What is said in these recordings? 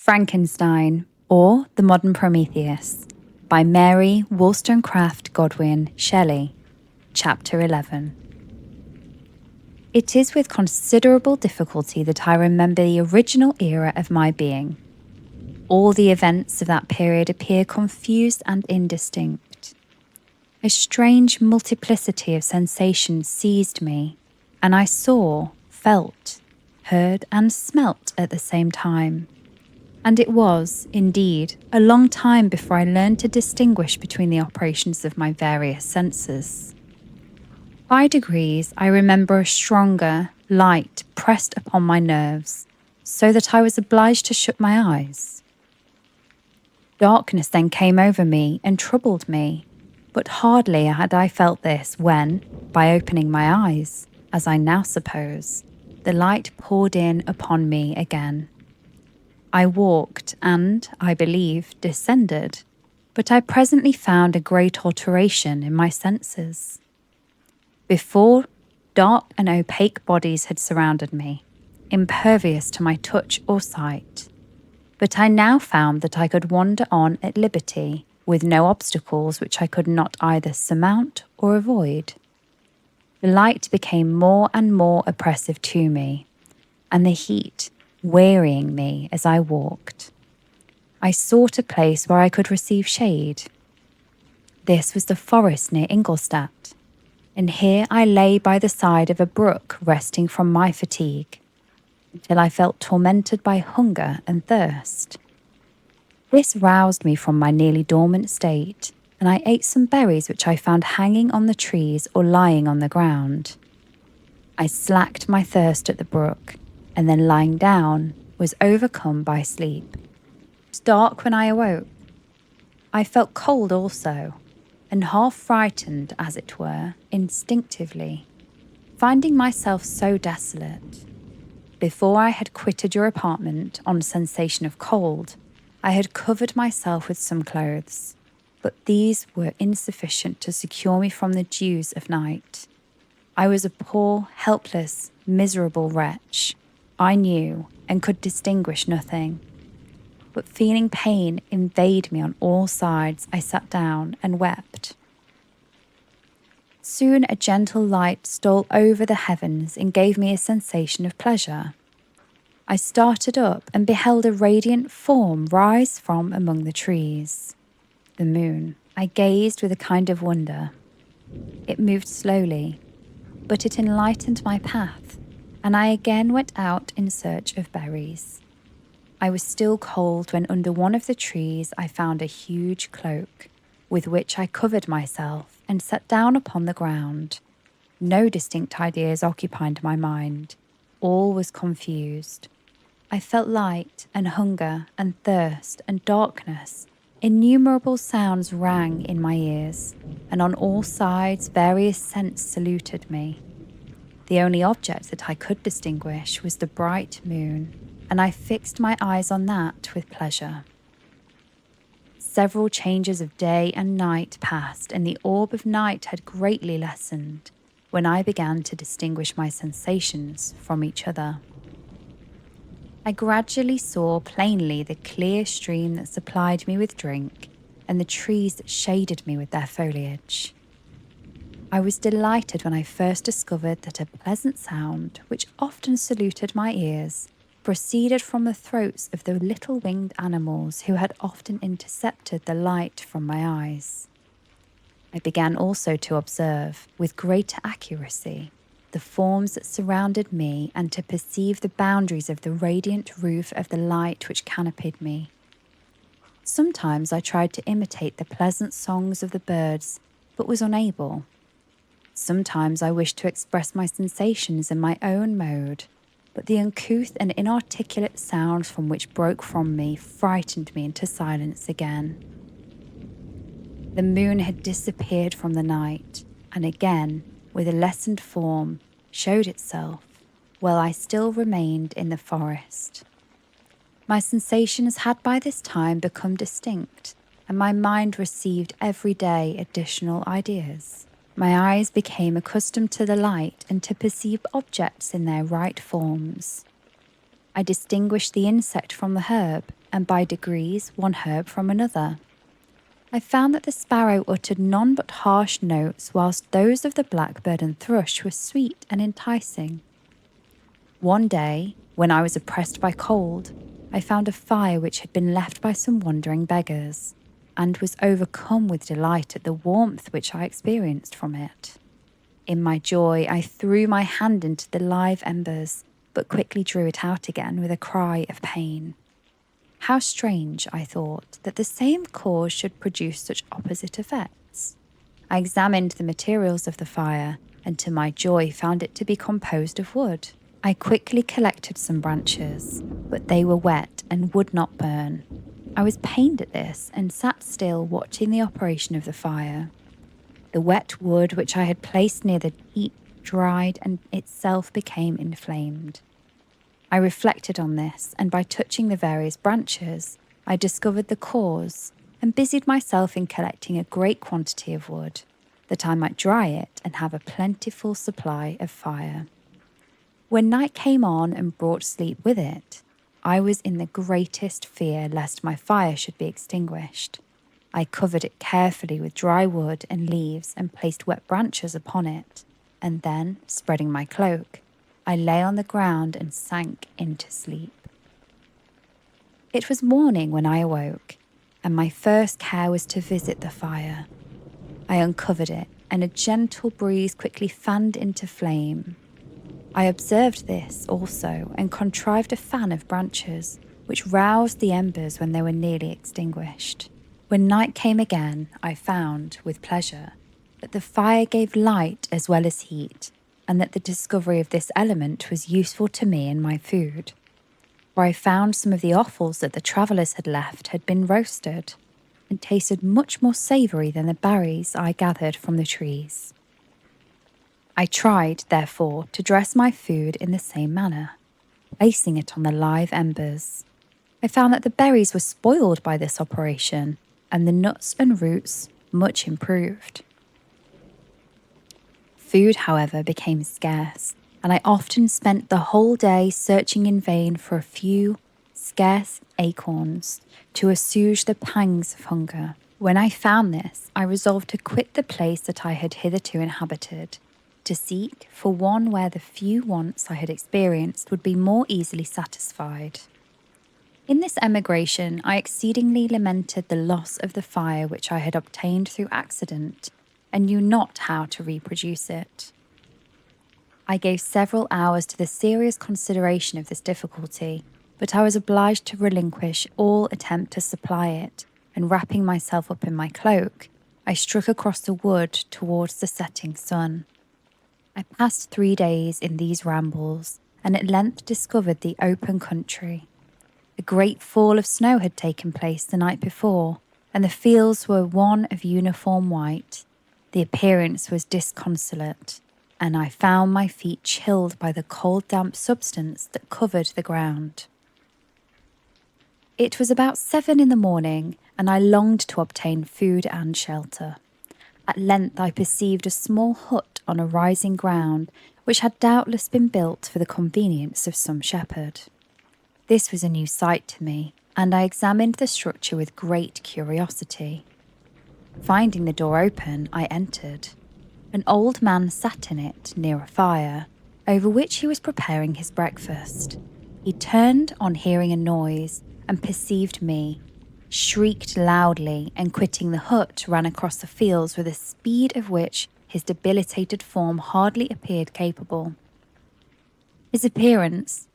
Frankenstein, or The Modern Prometheus, by Mary Wollstonecraft Godwin Shelley, Chapter 11. It is with considerable difficulty that I remember the original era of my being. All the events of that period appear confused and indistinct. A strange multiplicity of sensations seized me, and I saw, felt, heard, and smelt at the same time. And it was, indeed, a long time before I learned to distinguish between the operations of my various senses. By degrees, I remember a stronger light pressed upon my nerves, so that I was obliged to shut my eyes. Darkness then came over me and troubled me, but hardly had I felt this when, by opening my eyes, as I now suppose, the light poured in upon me again. I walked and, I believe, descended, but I presently found a great alteration in my senses. Before, dark and opaque bodies had surrounded me, impervious to my touch or sight, but I now found that I could wander on at liberty, with no obstacles which I could not either surmount or avoid. The light became more and more oppressive to me, and the heat wearying me as I walked. I sought a place where I could receive shade. This was the forest near Ingolstadt, and here I lay by the side of a brook resting from my fatigue, until I felt tormented by hunger and thirst. This roused me from my nearly dormant state, and I ate some berries which I found hanging on the trees or lying on the ground. I slaked my thirst at the brook, and then lying down, was overcome by sleep. It was dark when I awoke. I felt cold also, and half frightened, as it were, instinctively, finding myself so desolate. Before I had quitted your apartment on sensation of cold, I had covered myself with some clothes, but these were insufficient to secure me from the dews of night. I was a poor, helpless, miserable wretch. I knew and could distinguish nothing. But feeling pain invade me on all sides, I sat down and wept. Soon a gentle light stole over the heavens and gave me a sensation of pleasure. I started up and beheld a radiant form rise from among the trees. The moon. I gazed with a kind of wonder. It moved slowly, but it enlightened my path, and I again went out in search of berries. I was still cold when under one of the trees I found a huge cloak, with which I covered myself and sat down upon the ground. No distinct ideas occupied my mind. All was confused. I felt light and hunger and thirst and darkness. Innumerable sounds rang in my ears, and on all sides various scents saluted me. The only object that I could distinguish was the bright moon, and I fixed my eyes on that with pleasure. Several changes of day and night passed, and the orb of night had greatly lessened, when I began to distinguish my sensations from each other. I gradually saw plainly the clear stream that supplied me with drink, and the trees that shaded me with their foliage. I was delighted when I first discovered that a pleasant sound, which often saluted my ears, proceeded from the throats of the little winged animals who had often intercepted the light from my eyes. I began also to observe, with greater accuracy, the forms that surrounded me and to perceive the boundaries of the radiant roof of the light which canopied me. Sometimes I tried to imitate the pleasant songs of the birds, but was unable. Sometimes I wished to express my sensations in my own mode, but the uncouth and inarticulate sounds from which broke from me frightened me into silence again. The moon had disappeared from the night, and again, with a lessened form, showed itself, while I still remained in the forest. My sensations had by this time become distinct, and my mind received every day additional ideas. My eyes became accustomed to the light and to perceive objects in their right forms. I distinguished the insect from the herb, and by degrees one herb from another. I found that the sparrow uttered none but harsh notes, whilst those of the blackbird and thrush were sweet and enticing. One day, when I was oppressed by cold, I found a fire which had been left by some wandering beggars, and was overcome with delight at the warmth which I experienced from it. In my joy, I threw my hand into the live embers, but quickly drew it out again with a cry of pain. How strange, I thought, that the same cause should produce such opposite effects. I examined the materials of the fire, and to my joy found it to be composed of wood. I quickly collected some branches, but they were wet and would not burn. I was pained at this and sat still watching the operation of the fire. The wet wood which I had placed near the heat dried and itself became inflamed. I reflected on this, and by touching the various branches, I discovered the cause and busied myself in collecting a great quantity of wood, that I might dry it and have a plentiful supply of fire. When night came on and brought sleep with it, I was in the greatest fear lest my fire should be extinguished. I covered it carefully with dry wood and leaves and placed wet branches upon it, and then, spreading my cloak, I lay on the ground and sank into sleep. It was morning when I awoke, and my first care was to visit the fire. I uncovered it, and a gentle breeze quickly fanned into flame. I observed this also, and contrived a fan of branches, which roused the embers when they were nearly extinguished. When night came again, I found, with pleasure, that the fire gave light as well as heat, and that the discovery of this element was useful to me in my food. For I found some of the offals that the travellers had left had been roasted, and tasted much more savoury than the berries I gathered from the trees. I tried, therefore, to dress my food in the same manner, placing it on the live embers. I found that the berries were spoiled by this operation, and the nuts and roots much improved. Food, however, became scarce, and I often spent the whole day searching in vain for a few scarce acorns to assuage the pangs of hunger. When I found this, I resolved to quit the place that I had hitherto inhabited, to seek for one where the few wants I had experienced would be more easily satisfied. In this emigration, I exceedingly lamented the loss of the fire which I had obtained through accident, and knew not how to reproduce it. I gave several hours to the serious consideration of this difficulty, but I was obliged to relinquish all attempt to supply it, and wrapping myself up in my cloak, I struck across the wood towards the setting sun. I passed 3 days in these rambles, and at length discovered the open country. A great fall of snow had taken place the night before, and the fields were one of uniform white. The appearance was disconsolate, and I found my feet chilled by the cold damp substance that covered the ground. It was about 7 in the morning, and I longed to obtain food and shelter. At length I perceived a small hut on a rising ground, which had doubtless been built for the convenience of some shepherd. This was a new sight to me, and I examined the structure with great curiosity. Finding the door open, I entered. An old man sat in it near a fire, over which he was preparing his breakfast. He turned on hearing a noise and perceived me, shrieked loudly, and quitting the hut, ran across the fields with a speed of which his debilitated form hardly appeared capable. His appearance,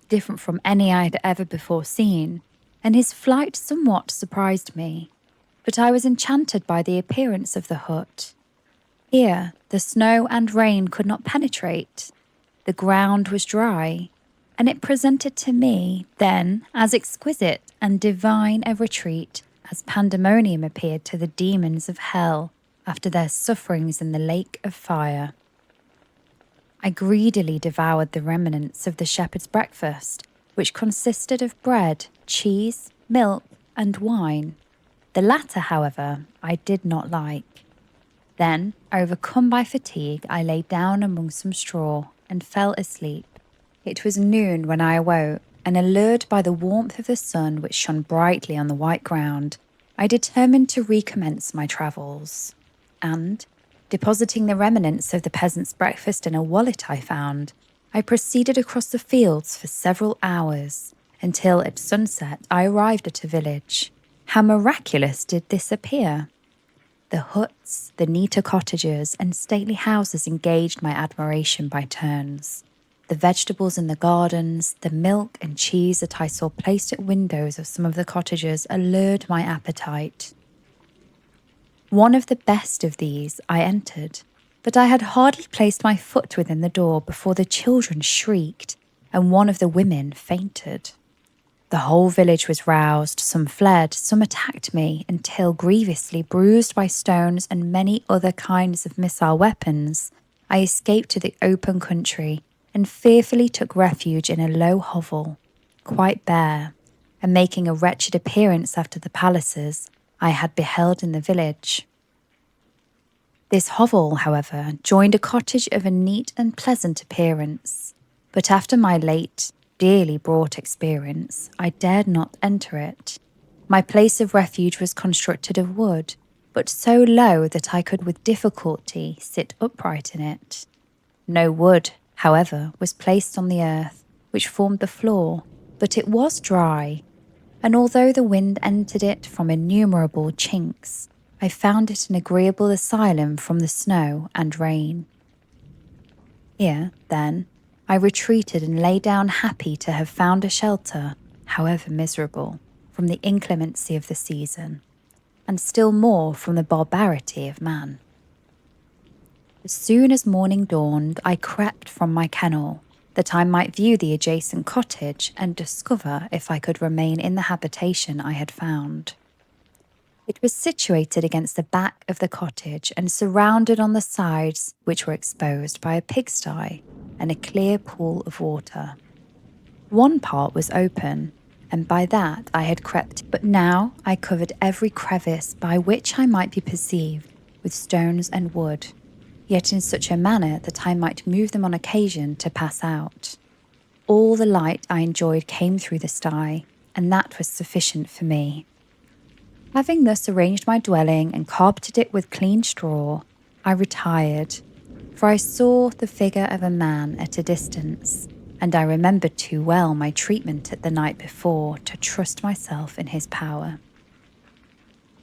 different from any I had ever before seen, and his flight somewhat surprised me, but I was enchanted by the appearance of the hut. Here the snow and rain could not penetrate. The ground was dry, and it presented to me then as exquisite and divine a retreat as pandemonium appeared to the demons of hell after their sufferings in the lake of fire. I greedily devoured the remnants of the shepherd's breakfast, which consisted of bread, cheese, milk, and wine. The latter, however, I did not like. Then, overcome by fatigue, I lay down among some straw and fell asleep. It was noon when I awoke, and allured by the warmth of the sun which shone brightly on the white ground, I determined to recommence my travels. And, depositing the remnants of the peasant's breakfast in a wallet I found, I proceeded across the fields for several hours, until at sunset I arrived at a village. How miraculous did this appear! The huts, the neater cottages, and stately houses engaged my admiration by turns. The vegetables in the gardens, the milk and cheese that I saw placed at windows of some of the cottages allured my appetite. One of the best of these I entered, but I had hardly placed my foot within the door before the children shrieked, and one of the women fainted. The whole village was roused, some fled, some attacked me, until, grievously bruised by stones and many other kinds of missile weapons, I escaped to the open country and fearfully took refuge in a low hovel, quite bare, and making a wretched appearance after the palaces I had beheld in the village. This hovel, however, joined a cottage of a neat and pleasant appearance, but after my late, dearly bought experience, I dared not enter it. My place of refuge was constructed of wood, but so low that I could with difficulty sit upright in it. No wood, however, was placed on the earth, which formed the floor, but it was dry, and although the wind entered it from innumerable chinks, I found it an agreeable asylum from the snow and rain. Here, then, I retreated and lay down happy to have found a shelter, however miserable, from the inclemency of the season, and still more from the barbarity of man. As soon as morning dawned, I crept from my kennel, that I might view the adjacent cottage and discover if I could remain in the habitation I had found. It was situated against the back of the cottage and surrounded on the sides, which were exposed, by a pigsty and a clear pool of water. One part was open, and by that I had crept, but now I covered every crevice by which I might be perceived with stones and wood, yet in such a manner that I might move them on occasion to pass out. All the light I enjoyed came through the sty, and that was sufficient for me. Having thus arranged my dwelling and carpeted it with clean straw, I retired, for I saw the figure of a man at a distance, and I remembered too well my treatment at the night before to trust myself in his power.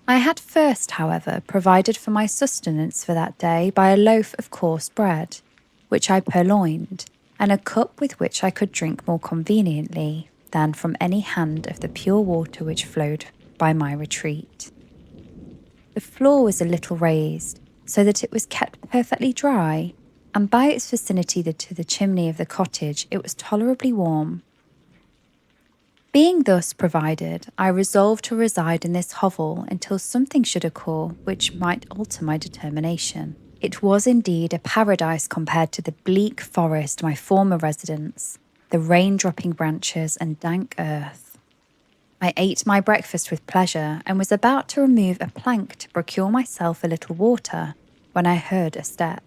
I had first, however, provided for my sustenance for that day by a loaf of coarse bread, which I purloined, and a cup with which I could drink more conveniently than from any hand of the pure water which flowed by my retreat. The floor was a little raised, so that it was kept perfectly dry, and by its vicinity to the chimney of the cottage it was tolerably warm. Being thus provided, I resolved to reside in this hovel until something should occur which might alter my determination. It was indeed a paradise compared to the bleak forest, my former residence, the rain-dropping branches and dank earth. I ate my breakfast with pleasure and was about to remove a plank to procure myself a little water when I heard a step,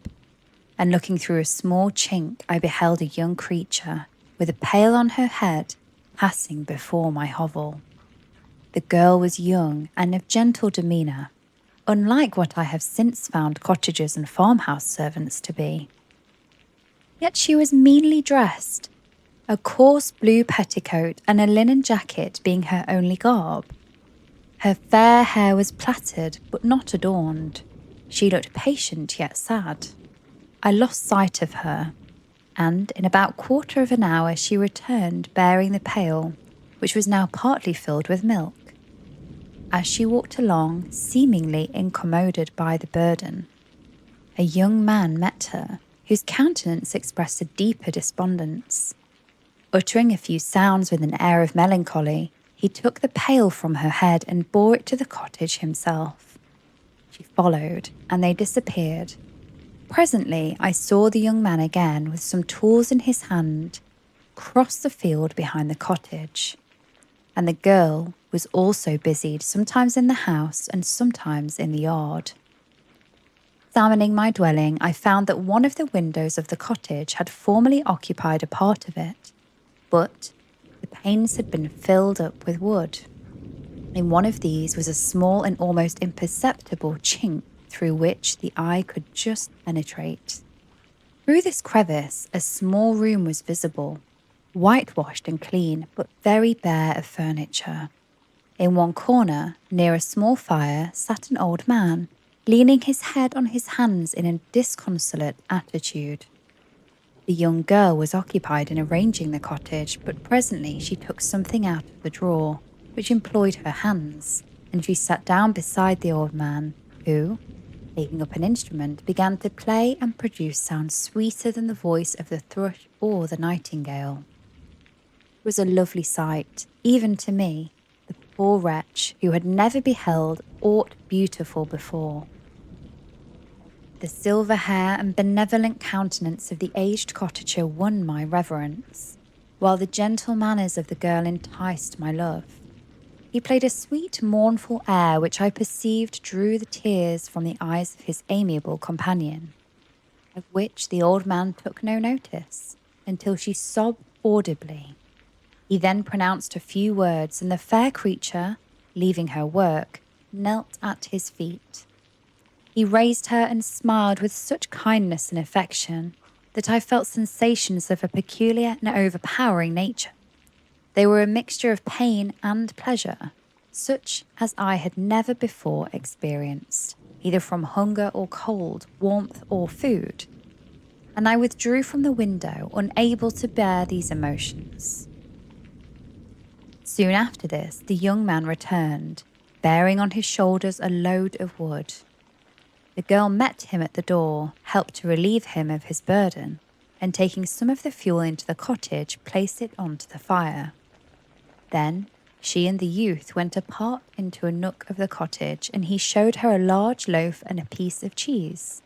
and looking through a small chink I beheld a young creature with a pail on her head passing before my hovel. The girl was young and of gentle demeanour, unlike what I have since found cottagers and farmhouse servants to be. Yet she was meanly dressed, a coarse blue petticoat and a linen jacket being her only garb. Her fair hair was plaited but not adorned. She looked patient yet sad. I lost sight of her, and in about quarter of an hour she returned bearing the pail, which was now partly filled with milk. As she walked along, seemingly incommoded by the burden, a young man met her, whose countenance expressed a deeper despondence. Uttering a few sounds with an air of melancholy, he took the pail from her head and bore it to the cottage himself. She followed, and they disappeared. Presently I saw the young man again with some tools in his hand cross the field behind the cottage, and the girl was also busied sometimes in the house and sometimes in the yard. Examining my dwelling, I found that one of the windows of the cottage had formerly occupied a part of it, but The panes had been filled up with wood. In one of these was a small and almost imperceptible chink through which the eye could just penetrate. Through this crevice, a small room was visible, whitewashed and clean, but very bare of furniture. In one corner, near a small fire, sat an old man, leaning his head on his hands in a disconsolate attitude. The young girl was occupied in arranging the cottage, but presently she took something out of the drawer, which employed her hands, and she sat down beside the old man, who, taking up an instrument, began to play and produce sounds sweeter than the voice of the thrush or the nightingale. It was a lovely sight, even to me, the poor wretch who had never beheld aught beautiful before. The silver hair and benevolent countenance of the aged cottager won my reverence, while the gentle manners of the girl enticed my love. He played a sweet, mournful air which I perceived drew the tears from the eyes of his amiable companion, of which the old man took no notice, until she sobbed audibly. He then pronounced a few words, and the fair creature, leaving her work, knelt at his feet. He raised her and smiled with such kindness and affection that I felt sensations of a peculiar and overpowering nature. They were a mixture of pain and pleasure, such as I had never before experienced, either from hunger or cold, warmth or food, and I withdrew from the window, unable to bear these emotions. Soon after this, the young man returned, bearing on his shoulders a load of wood. The girl met him at the door, helped to relieve him of his burden, and taking some of the fuel into the cottage, placed it onto the fire. Then she and the youth went apart into a nook of the cottage, and he showed her a large loaf and a piece of cheese.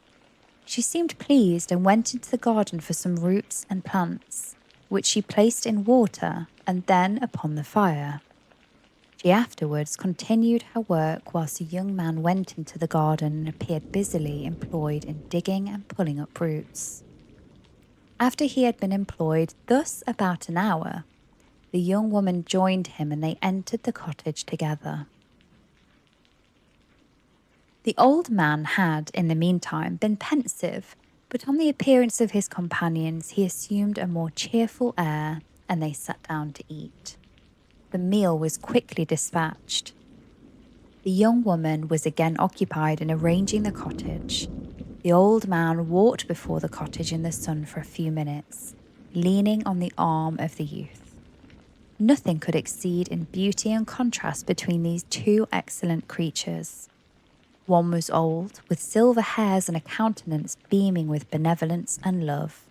She seemed pleased and went into the garden for some roots and plants, which she placed in water and then upon the fire. She afterwards continued her work whilst the young man went into the garden and appeared busily employed in digging and pulling up roots. After he had been employed thus about an hour, the young woman joined him and they entered the cottage together. The old man had, in the meantime, been pensive, but on the appearance of his companions he assumed a more cheerful air, and they sat down to eat. The meal was quickly dispatched. The young woman was again occupied in arranging the cottage. The old man walked before the cottage in the sun for a few minutes, leaning on the arm of the youth. Nothing could exceed in beauty and contrast between these two excellent creatures. One was old, with silver hairs and a countenance beaming with benevolence and love.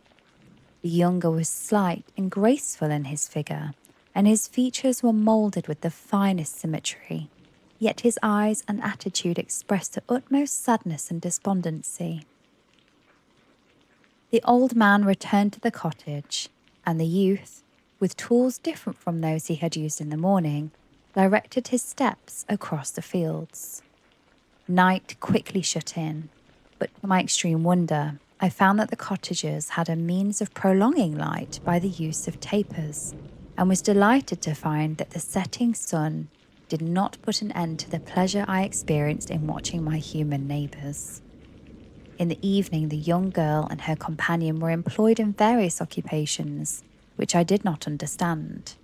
The younger was slight and graceful in his figure, and his features were moulded with the finest symmetry, yet his eyes and attitude expressed the utmost sadness and despondency. The old man returned to the cottage, and the youth, with tools different from those he had used in the morning, directed his steps across the fields. Night quickly shut in, but to my extreme wonder, I found that the cottagers had a means of prolonging light by the use of tapers, and was delighted to find that the setting sun did not put an end to the pleasure I experienced in watching my human neighbours. In the evening, the young girl and her companion were employed in various occupations, which I did not understand,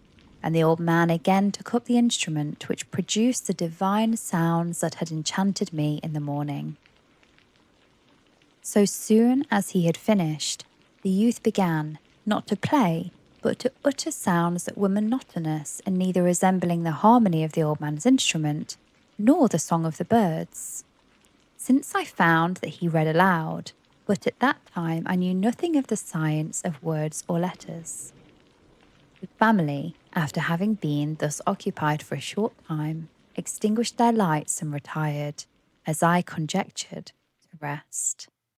and the old man again took up the instrument which produced the divine sounds that had enchanted me in the morning. So soon as he had finished, the youth began, not to play, but to utter sounds that were monotonous and neither resembling the harmony of the old man's instrument, nor the song of the birds. Since I found that he read aloud, but at that time I knew nothing of the science of words or letters. The family, after having been thus occupied for a short time, extinguished their lights and retired, as I conjectured, to rest.